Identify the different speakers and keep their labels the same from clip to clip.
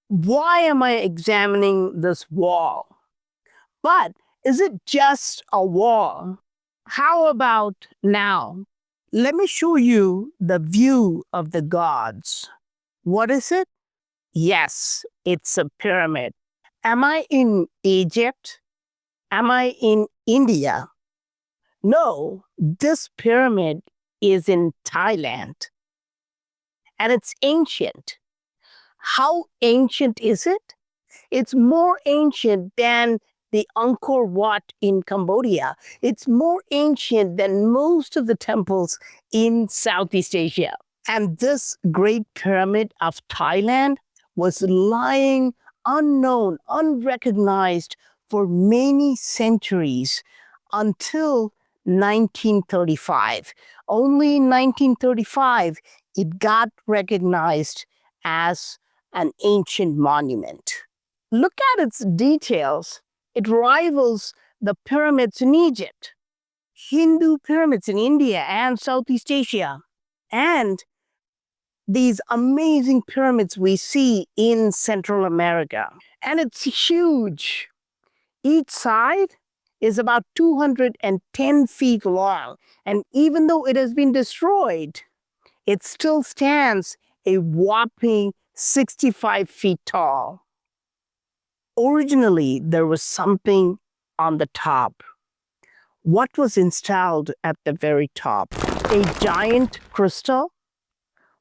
Speaker 1: Why am I examining this wall? But is it just a wall? How about now? Let me show you the view of the gods. What is it? Yes, it's a pyramid. Am I in Egypt? Am I in India? No, this pyramid is in Thailand and it's ancient. How ancient is it? It's more ancient than the Angkor Wat in Cambodia. It's more ancient than most of the temples in Southeast Asia. And this Great Pyramid of Thailand was lying unknown, unrecognized for many centuries until 1935. Only in 1935, it got recognized as an ancient monument. Look at its details. It rivals the pyramids in Egypt, Hindu pyramids in India and Southeast Asia, and these amazing pyramids we see in Central America. And it's huge. Each side is about 210 feet long. And even though it has been destroyed, it still stands a whopping 65 feet tall. Originally, there was something on the top. What was installed at the very top? A giant crystal?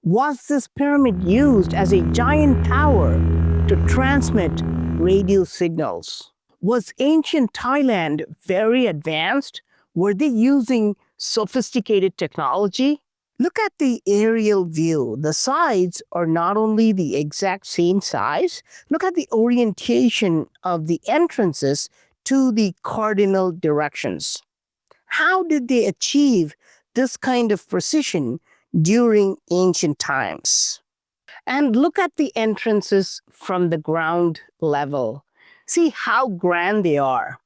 Speaker 1: Was this pyramid used as a giant tower to transmit radio signals? Was ancient Thailand very advanced? Were they using sophisticated technology? Look at the aerial view. The sides are not only the exact same size, look at the orientation of the entrances to the cardinal directions. How did they achieve this kind of precision during ancient times? And look at the entrances from the ground level. See how grand they are.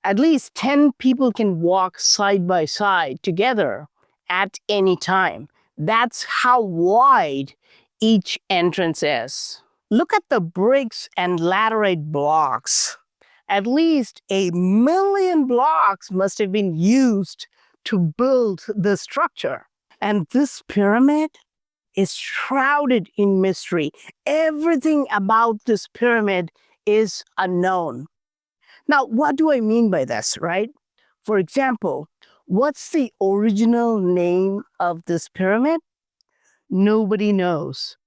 Speaker 1: At least 10 people can walk side by side together at any time. That's how wide each entrance is. Look at the bricks and laterite blocks. At least 1,000,000 blocks must have been used to build the structure. And this pyramid is shrouded in mystery. Everything about this pyramid is unknown. Now, what do I mean by this, right? For example, what's the original name of this pyramid? Nobody knows.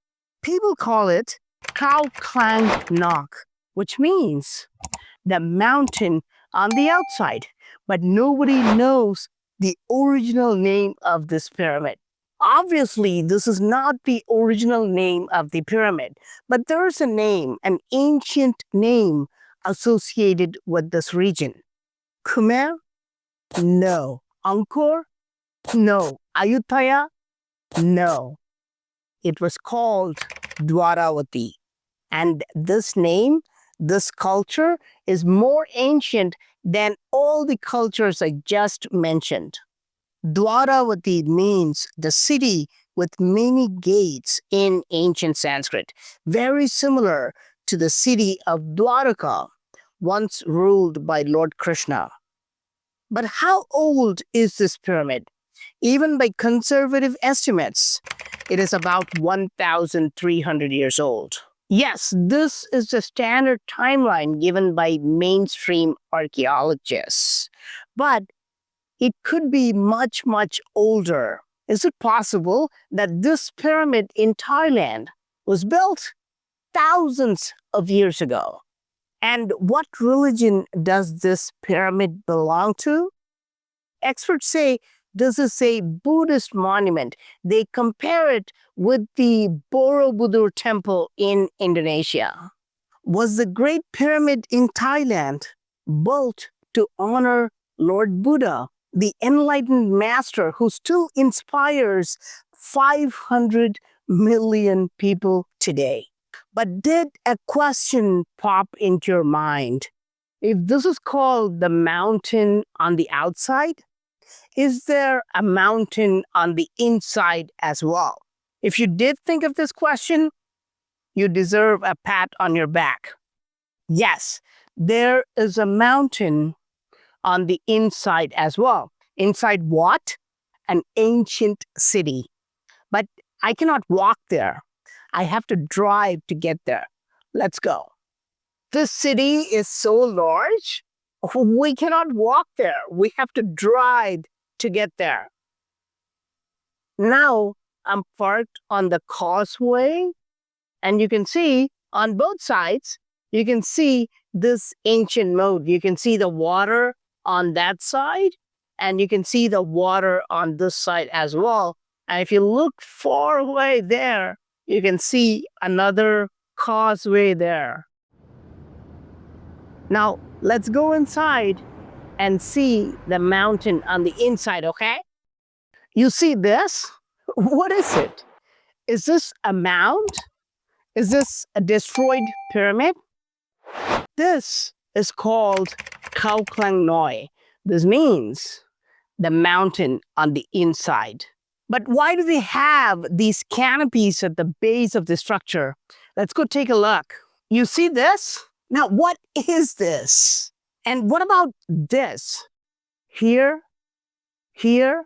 Speaker 1: People call it Khao Klang Nok, which means the mountain on the outside. But nobody knows the original name of this pyramid. Obviously, this is not the original name of the pyramid, but there is a name, an ancient name associated with this region. Khmer? No. Angkor? No. Ayutthaya? No. It was called Dwaravati. And this name, this culture, is more ancient than all the cultures I just mentioned. Dwaravati means the city with many gates in ancient Sanskrit, very similar to the city of Dwaraka, once ruled by Lord Krishna. But how old is this pyramid? Even by conservative estimates, it is about 1,300 years old. Yes, this is the standard timeline given by mainstream archaeologists. But it could be much, much older. Is it possible that this pyramid in Thailand was built thousands of years ago? And what religion does this pyramid belong to? Experts say this is a Buddhist monument. They compare it with the Borobudur temple in Indonesia. Was the Great Pyramid in Thailand built to honor Lord Buddha, the enlightened master who still inspires 500 million people today? But did a question pop into your mind? If this is called the mountain on the outside, is there a mountain on the inside as well? If you did think of this question, you deserve a pat on your back. Yes, there is a mountain on the inside as well. Inside what? An ancient city. But I cannot walk there. I have to drive to get there. Let's go. This city is so large, we cannot walk there. We have to drive to get there. Now I'm parked on the causeway, and you can see on both sides, you can see this ancient moat. You can see the water on that side, and you can see the water on this side as well. And if you look far away there, you can see another causeway there. Now, let's go inside and see the mountain on the inside, okay? You see this? What is it? Is this a mound? Is this a destroyed pyramid? This is called Khao Klang Noi. This means the mountain on the inside. But why do they have these canopies at the base of the structure? Let's go take a look. You see this? Now, what is this? And what about this? Here, here,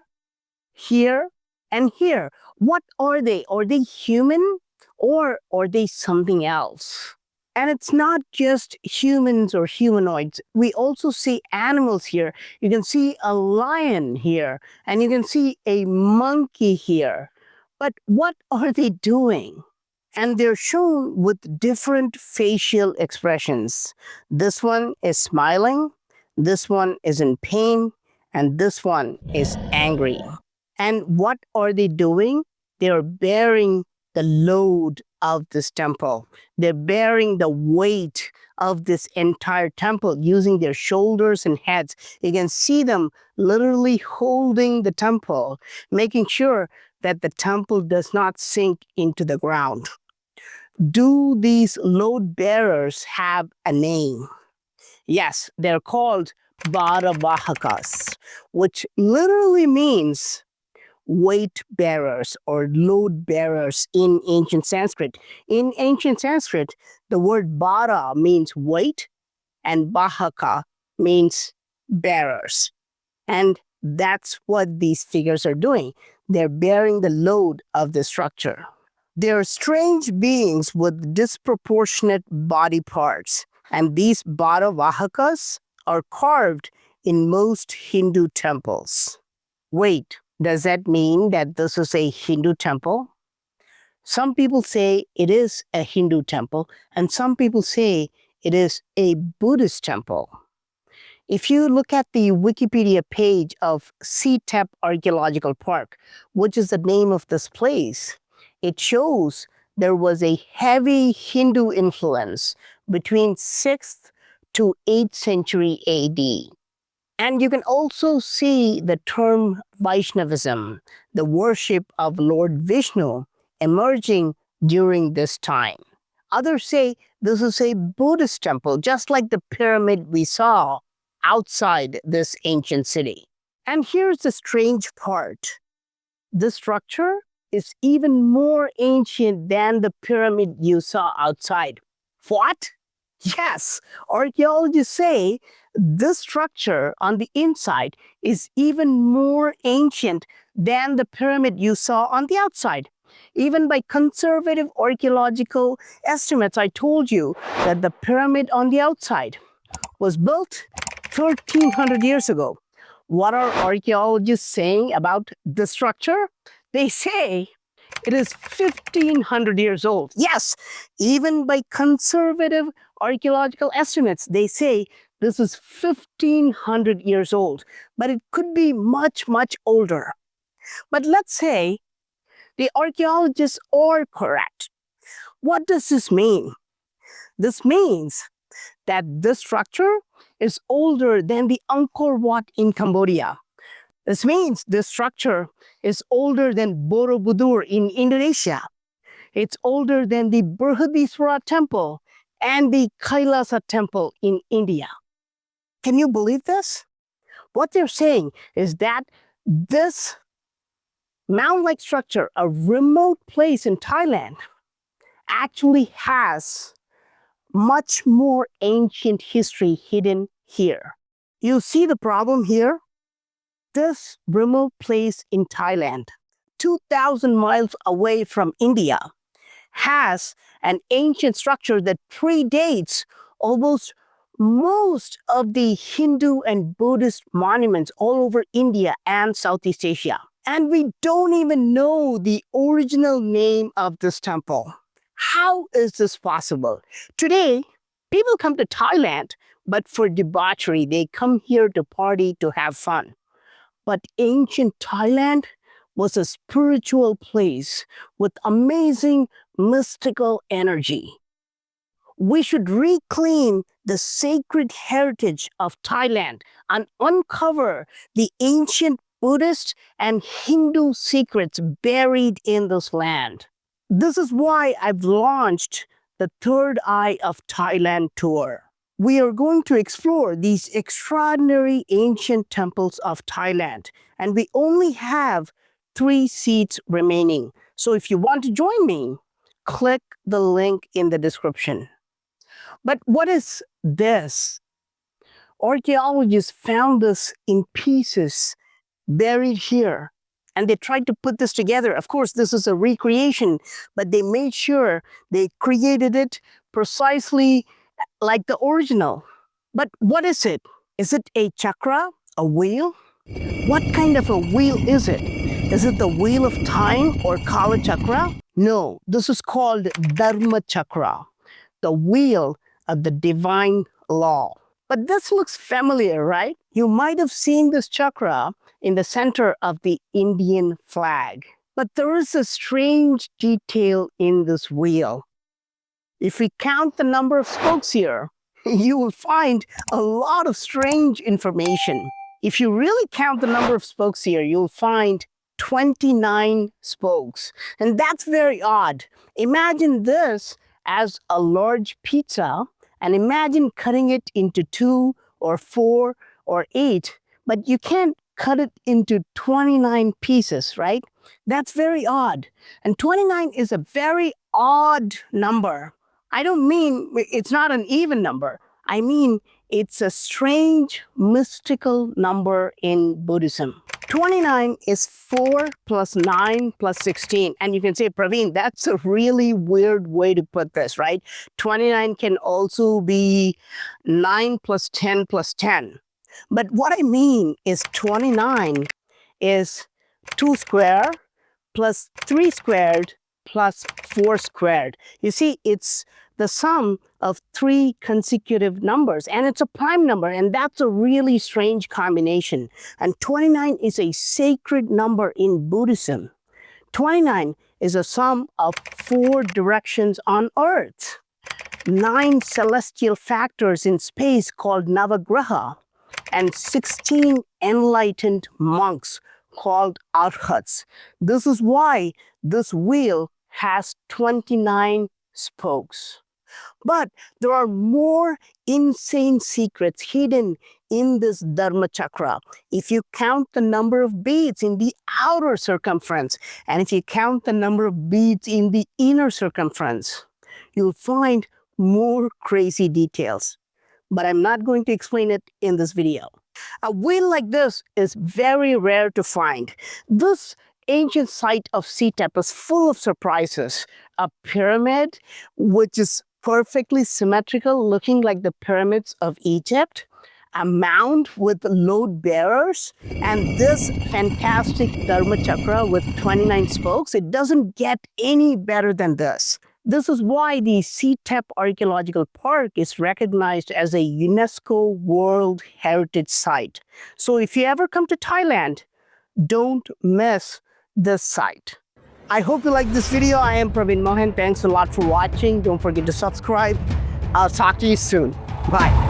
Speaker 1: here, and here. What are they? Are they human or are they something else? And it's not just humans or humanoids. We also see animals here. You can see a lion here, and you can see a monkey here. But what are they doing? And they're shown with different facial expressions. This one is smiling, this one is in pain, and this one is angry. And what are they doing? They are bearing the load of this temple. They're bearing the weight of this entire temple using their shoulders and heads. You can see them literally holding the temple, making sure that the temple does not sink into the ground. Do these load bearers have a name? Yes, they're called BharaVahakas, which literally means weight bearers or load bearers in ancient Sanskrit. In ancient Sanskrit, the word Bhara means weight and Vahaka means bearers. And that's what these figures are doing. They're bearing the load of the structure. They're strange beings with disproportionate body parts, and these BharaVahakas are carved in most Hindu temples. Wait, does that mean that this is a Hindu temple? Some people say it is a Hindu temple, and some people say it is a Buddhist temple. If you look at the Wikipedia page of Thep Archaeological Park, which is the name of this place, it shows there was a heavy Hindu influence between 6th to 8th century AD. And you can also see the term Vaishnavism, the worship of Lord Vishnu, emerging during this time. Others say this is a Buddhist temple, just like the pyramid we saw outside this ancient city. And here's the strange part. This structure is even more ancient than the pyramid you saw outside. What? Yes, archaeologists say this structure on the inside is even more ancient than the pyramid you saw on the outside. Even by conservative archaeological estimates, I told you that the pyramid on the outside was built 1,300 years ago. What are archaeologists saying about the structure? They say it is 1,500 years old. Yes, even by conservative archaeological estimates, they say this is 1,500 years old, but it could be much, much older. But let's say the archaeologists are correct. What does this mean? This means that this structure is older than the Angkor Wat in Cambodia. This means this structure is older than Borobudur in Indonesia. It's older than the Bridhadiswara temple and the Kailasa temple in India. Can you believe this? What they're saying is that this mound-like structure, a remote place in Thailand, actually has much more ancient history hidden here. You see the problem here? This remote place in Thailand, 2,000 miles away from India, has an ancient structure that predates almost most of the Hindu and Buddhist monuments all over India and Southeast Asia. And we don't even know the original name of this temple. How is this possible? Today, people come to Thailand, but for debauchery. They come here to party, to have fun. But ancient Thailand was a spiritual place with amazing mystical energy. We should reclaim the sacred heritage of Thailand and uncover the ancient Buddhist and Hindu secrets buried in this land. This is why I've launched the Third Eye of Thailand tour. We are going to explore these extraordinary ancient temples of Thailand, and we only have 3 seats remaining. So if you want to join me, click the link in the description. But what is this? Archaeologists found this in pieces buried here, and they tried to put this together. Of course, this is a recreation, but they made sure they created it precisely like the original. But what is it? Is it a chakra, a wheel? What kind of a wheel is it? Is it the wheel of time or Kala chakra? No, this is called Dharmachakra, the wheel of the divine law. But this looks familiar, right? You might have seen this chakra in the center of the Indian flag. But there is a strange detail in this wheel. If we count the number of spokes here, you will find a lot of strange information. If you really count the number of spokes here, you'll find 29 spokes. And that's very odd. Imagine this as a large pizza, and imagine cutting it into 2 or 4 or 8, but you can't cut it into 29 pieces, right? That's very odd. And 29 is a very odd number. I don't mean it's not an even number. I mean, it's a strange, mystical number in Buddhism. 29 is 4 plus 9 plus 16. And you can say, Praveen, that's a really weird way to put this, right? 29 can also be 9 plus 10 plus 10. But what I mean is 29 is 2 squared plus 3 squared plus 4 squared. You see, it's the sum of 3 consecutive numbers, and it's a prime number, and that's a really strange combination. And 29 is a sacred number in Buddhism. 29 is a sum of 4 directions on Earth, 9 celestial factors in space called Navagraha, and 16 enlightened monks called arhats. This is why this wheel has 29 spokes. But there are more insane secrets hidden in this Dharmachakra. If you count the number of beads in the outer circumference, and if you count the number of beads in the inner circumference, you'll find more crazy details. But I'm not going to explain it in this video. A wheel like this is very rare to find. This ancient site of Thep is full of surprises. A pyramid, which is perfectly symmetrical, looking like the pyramids of Egypt, a mound with Loadbearers, and this fantastic Dharmachakra with 29 spokes. It doesn't get any better than this. This is why the Thep Archaeological Park is recognized as a UNESCO World Heritage Site. So if you ever come to Thailand, don't miss this site. I hope you like this video. I am Praveen Mohan. Thanks a lot for watching. Don't forget to subscribe. I'll talk to you soon. Bye.